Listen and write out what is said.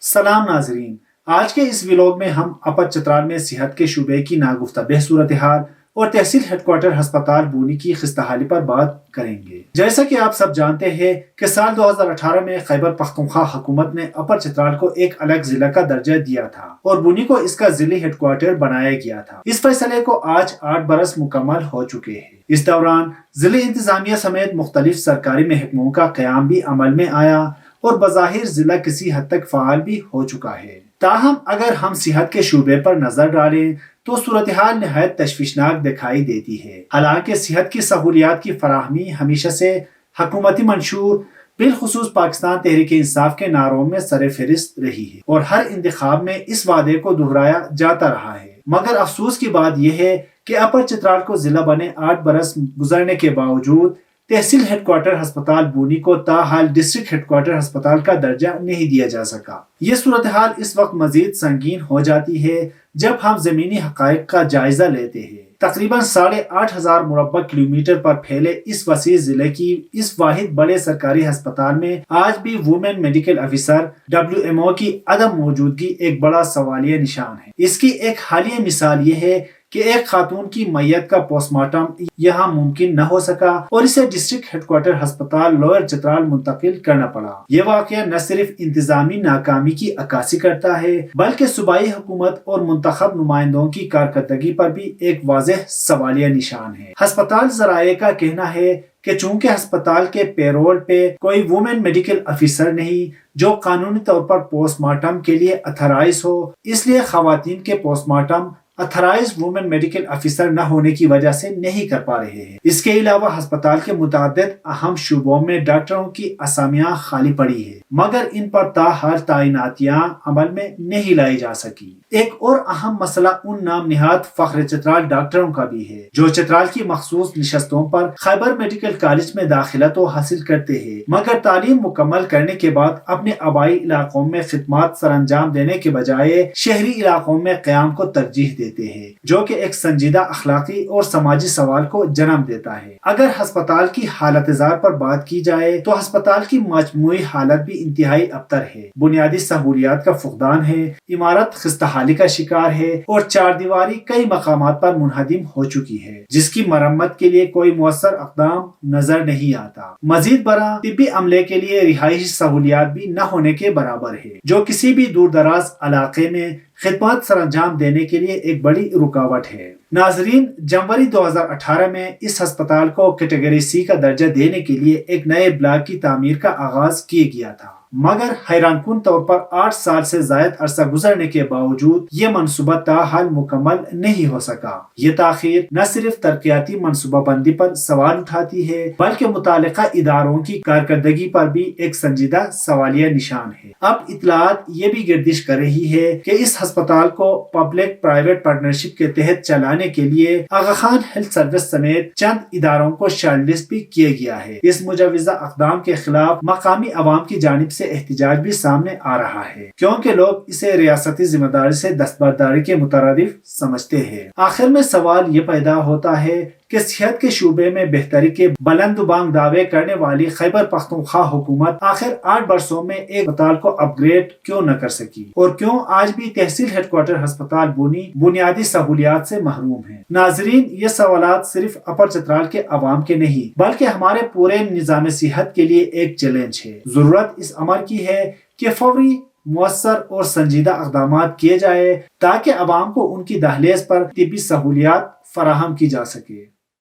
سلام ناظرین، آج کے اس ویلوگ میں ہم اپر چترال میں صحت کے شعبے کی ناگفتہ صورتحال اور تحصیل ہیڈ کوارٹر ہسپتال بونی کی خستہ حالی پر بات کریں گے۔ جیسا کہ آپ سب جانتے ہیں کہ سال 2018 میں خیبر پختونخوا حکومت نے اپر چترال کو ایک الگ ضلع کا درجہ دیا تھا اور بونی کو اس کا ضلعی ہیڈ کوارٹر بنایا گیا تھا۔ اس فیصلے کو آج 8 برس مکمل ہو چکے ہیں۔ اس دوران ضلعی انتظامیہ سمیت مختلف سرکاری محکموں کا قیام بھی عمل میں آیا اور بظاہر ضلع کسی حد تک فعال بھی ہو چکا ہے۔ تاہم اگر ہم صحت کے شعبے پر نظر ڈالیں تو صورتحال نہایت تشویشناک دکھائی دیتی ہے۔ حالانکہ صحت کی سہولیات کی فراہمی ہمیشہ سے حکومتی منشور بالخصوص پاکستان تحریک انصاف کے نعروں میں سر فہرست رہی ہے اور ہر انتخاب میں اس وعدے کو دہرایا جاتا رہا ہے، مگر افسوس کی بات یہ ہے کہ اپر چترال کو ضلع بنے 8 برس گزرنے کے باوجود تحصیل ہیڈ کوارٹر ہسپتال بونی کو تاحال ڈسٹرکٹ ہیڈ کوارٹر ہسپتال کا درجہ نہیں دیا جا سکا۔ یہ صورتحال اس وقت مزید سنگین ہو جاتی ہے جب ہم زمینی حقائق کا جائزہ لیتے ہیں۔ تقریباً 8,500 مربع کلومیٹر پر پھیلے اس وسیع ضلع کی اس واحد بڑے سرکاری ہسپتال میں آج بھی وومن میڈیکل آفیسر WMO کی عدم موجودگی ایک بڑا سوالیہ نشان ہے۔ اس کی ایک حالیہ مثال یہ ہے کہ ایک خاتون کی میت کا پوسٹ مارٹم یہاں ممکن نہ ہو سکا اور اسے ڈسٹرکٹ ہیڈ کوارٹر ہسپتال لوئر چترال منتقل کرنا پڑا۔ یہ واقعہ نہ صرف انتظامی ناکامی کی عکاسی کرتا ہے بلکہ صوبائی حکومت اور منتخب نمائندوں کی کارکردگی پر بھی ایک واضح سوالیہ نشان ہے۔ ہسپتال ذرائع کا کہنا ہے کہ چونکہ ہسپتال کے پیرول پہ کوئی وومن میڈیکل آفیسر نہیں جو قانونی طور پر پوسٹ مارٹم کے لیے اتھرائز ہو، اس لیے خواتین کے post mortem authorize woman medical officer نہ ہونے کی وجہ سے نہیں کر پا رہے ہیں۔ اس کے علاوہ ہسپتال کے متعدد اہم شعبوں میں ڈاکٹروں کی اسامیاں خالی پڑی ہیں مگر ان پر تاحال تعیناتیاں عمل میں نہیں لائی جا سکی۔ ایک اور اہم مسئلہ ان نام نہاد فخر چترال ڈاکٹروں کا بھی ہے جو چترال کی مخصوص نشستوں پر خیبر میڈیکل کالج میں داخلہ تو حاصل کرتے ہیں مگر تعلیم مکمل کرنے کے بعد اپنے آبائی علاقوں میں خدمات سر انجام دینے کے بجائے شہری علاقوں میں قیام کو ترجیح دیتے ہیں، جو کہ ایک سنجیدہ اخلاقی اور سماجی سوال کو جنم دیتا ہے۔ اگر ہسپتال کی حالت زار پر بات کی جائے تو ہسپتال کی مجموعی حالت بھی انتہائی ابتر ہے۔ بنیادی سہولیات کا فقدان ہے، عمارت خستہ حالی کا شکار ہے اور چار دیواری کئی مقامات پر منہدم ہو چکی ہے جس کی مرمت کے لیے کوئی مؤثر اقدام نظر نہیں آتا۔ مزید برآں طبی عملے کے لیے رہائشی سہولیات بھی نہ ہونے کے برابر ہے جو کسی بھی دور دراز علاقے میں خدمات سر انجام دینے کے لیے ایک بڑی رکاوٹ ہے۔ ناظرین، جنوری 2018 میں اس ہسپتال کو کیٹیگری C کا درجہ دینے کے لیے ایک نئے بلاک کی تعمیر کا آغاز کیا گیا تھا مگر حیران کن طور پر 8 سال سے زائد عرصہ گزرنے کے باوجود یہ منصوبہ تاحال مکمل نہیں ہو سکا۔ یہ تاخیر نہ صرف ترقیاتی منصوبہ بندی پر سوال اٹھاتی ہے بلکہ متعلقہ اداروں کی کارکردگی پر بھی ایک سنجیدہ سوالیہ نشان ہے۔ اب اطلاعات یہ بھی گردش کر رہی ہے کہ اس ہسپتال کو پبلک پرائیویٹ پارٹنرشپ کے تحت چلانے کے لیے آغا خان ہیلتھ سروس سمیت چند اداروں کو شارٹ لسٹ بھی کیا گیا ہے۔ اس مجوزہ اقدام کے خلاف مقامی عوام کی جانب سے احتجاج بھی سامنے آ رہا ہے کیونکہ لوگ اسے ریاستی ذمہ داری سے دستبرداری کے مترادف سمجھتے ہیں۔ آخر میں سوال یہ پیدا ہوتا ہے کہ صحت کے شعبے میں بہتری کے بلند و بانگ دعوے کرنے والی خیبر پختونخوا حکومت آخر 8 برسوں میں ایک ہسپتال کو اپ گریڈ کیوں نہ کر سکی اور کیوں آج بھی تحصیل ہیڈ کوارٹر ہسپتال بونی بنیادی سہولیات سے محروم ہے۔ ناظرین، یہ سوالات صرف اپر چترال کے عوام کے نہیں بلکہ ہمارے پورے نظام صحت کے لیے ایک چیلنج ہے۔ ضرورت اس امر کی ہے کہ فوری، مؤثر اور سنجیدہ اقدامات کیے جائے تاکہ عوام کو ان کی دہلیز پر طبی سہولیات فراہم کی جا سکے۔